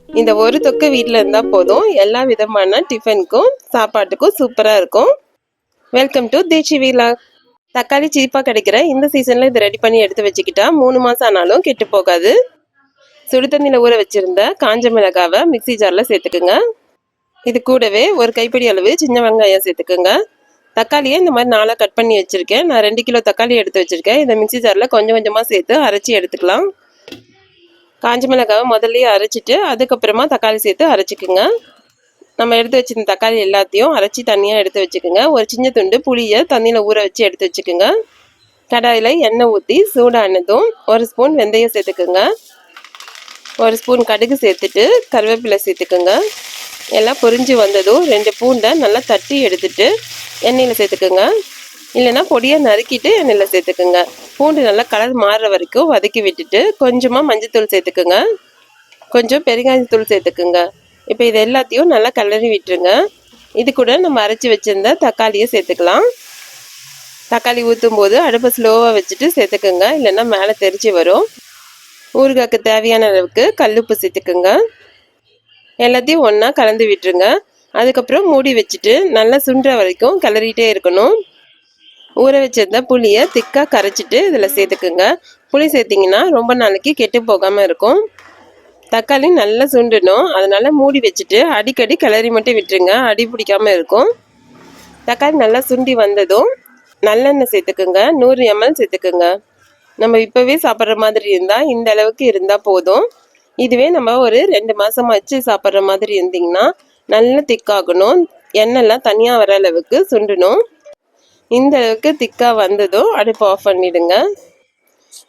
இந்த ஒரு தொக்கு வீட்டில் இருந்தால் போதும், எல்லா விதமான டிஃபனுக்கும் சாப்பாட்டுக்கும் சூப்பராக இருக்கும். வெல்கம் டு தேச்சி வீலா. தக்காளி சீப்பாக கிடைக்கிற இந்த சீசனில் இதை ரெடி பண்ணி எடுத்து வச்சுக்கிட்டா 3 மாதம் ஆனாலும் கெட்டு போகாது. சுடு தண்ணியில் ஊற வச்சுருந்த காஞ்ச மிளகாவை மிக்சி ஜாரில் சேர்த்துக்குங்க. இது கூடவே ஒரு கைப்பிடி அளவு சின்ன வெங்காயம் சேர்த்துக்குங்க. தக்காளியை இந்த மாதிரி 4 கட் பண்ணி வச்சுருக்கேன். நான் 2 கிலோ தக்காளி எடுத்து வச்சுருக்கேன். இதை மிக்சி ஜாரில் கொஞ்சம் கொஞ்சமாக சேர்த்து அரைச்சி எடுத்துக்கலாம். காஞ்ச மிளகாவை முதல்லையே அரைச்சிட்டு அதுக்கப்புறமா தக்காளி சேர்த்து அரைச்சிக்குங்க. நம்ம எடுத்து வச்சிருந்த தக்காளி எல்லாத்தையும் அரைச்சி தனியாக எடுத்து வச்சுக்கோங்க. ஒரு சின்ன துண்டு புளியை தண்ணியில் ஊற வச்சு எடுத்து வச்சுக்கோங்க. கடாயில் எண்ணெய் ஊற்றி சூடானதும் 1 ஸ்பூன் வெந்தயம் சேர்த்துக்குங்க. 1 ஸ்பூன் கடுகு சேர்த்துட்டு கருவேப்பிலை சேர்த்துக்குங்க. எல்லாம் பொரிஞ்சு வந்ததும் 2 பூண்டை நல்லா தட்டி எடுத்துட்டு எண்ணெயில் சேர்த்துக்குங்க. இல்லைன்னா பொடியாக நறுக்கிட்டு எண்ணெயில் சேர்த்துக்குங்க. பூண்டு நல்லா கலர் மாறுற வரைக்கும் வதக்கி விட்டுட்டு கொஞ்சமாக மஞ்சத்தூள் சேர்த்துக்குங்க. கொஞ்சம் பெருங்காயத்தூள் சேர்த்துக்குங்க. இப்போ இது எல்லாத்தையும் நல்லா கிளறி விட்டுருங்க. இது கூட நம்ம அரைச்சி வச்சுருந்த தக்காளியை சேர்த்துக்கலாம். தக்காளி ஊற்றும் போது அடுப்பை ஸ்லோவாக வச்சுட்டு சேர்த்துக்குங்க, இல்லைன்னா மேலே தெரிச்சு வரும். ஊறுகாய்க்கு தேவையான அளவுக்கு கல்லுப்பு சேர்த்துக்குங்க. எல்லாத்தையும் ஒன்றா கலந்து விட்டுருங்க. அதுக்கப்புறம் மூடி வச்சுட்டு நல்லா சுண்டுற வரைக்கும் கிளறிட்டே இருக்கணும். ஊற வச்சிருந்த புளியை திக்காக கரைச்சிட்டு இதில் சேர்த்துக்குங்க. புளி சேர்த்திங்கன்னா ரொம்ப நாளைக்கு கெட்டு போகாமல் இருக்கும். தக்காளி நல்லா சுண்டணும், அதனால் மூடி வச்சுட்டு அடிக்கடி கிளறி மட்டும் விட்டுருங்க, அடி பிடிக்காமல் இருக்கும். தக்காளி நல்லா சுண்டி வந்ததும் நல்லெண்ணெய் சேர்த்துக்குங்க. 100 ml சேர்த்துக்குங்க. நம்ம இப்போவே சாப்பிட்ற மாதிரி இருந்தால் இந்த அளவுக்கு இருந்தால் போதும். இதுவே நம்ம ஒரு 2 மாதம் வச்சு சாப்பிட்ற மாதிரி இருந்திங்கன்னா நல்லா திக்காகணும். எண்ணெய்லாம் தனியாக வர அளவுக்கு சுண்டணும். இந்த அளவுக்கு திக்காக வந்ததும் அடுப்பு ஆஃப் பண்ணிவிடுங்க.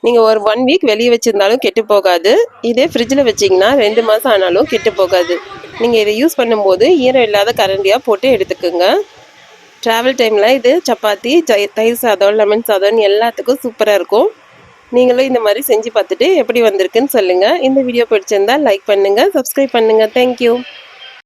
நீங்கள் ஒரு 1 வீக் வெளியே வச்சுருந்தாலும் கெட்டு போகாது. இதே ஃப்ரிட்ஜில் வச்சிங்கன்னா 2 மாதம் ஆனாலும் கெட்டு போகாது. நீங்கள் இதை யூஸ் பண்ணும்போது ஈரம் இல்லாத கரண்டியாக போட்டு எடுத்துக்கோங்க. ட்ராவல் டைமில் இது சப்பாத்தி, தயிர் சாதம், லெமன் சாதம் எல்லாத்துக்கும் சூப்பராக இருக்கும். நீங்களும் இந்த மாதிரி செஞ்சு பார்த்துட்டு எப்படி வந்திருக்குன்னு சொல்லுங்கள். இந்த வீடியோ பிடிச்சிருந்தால் லைக் பண்ணுங்கள், சப்ஸ்கிரைப் பண்ணுங்கள். தேங்க்யூ.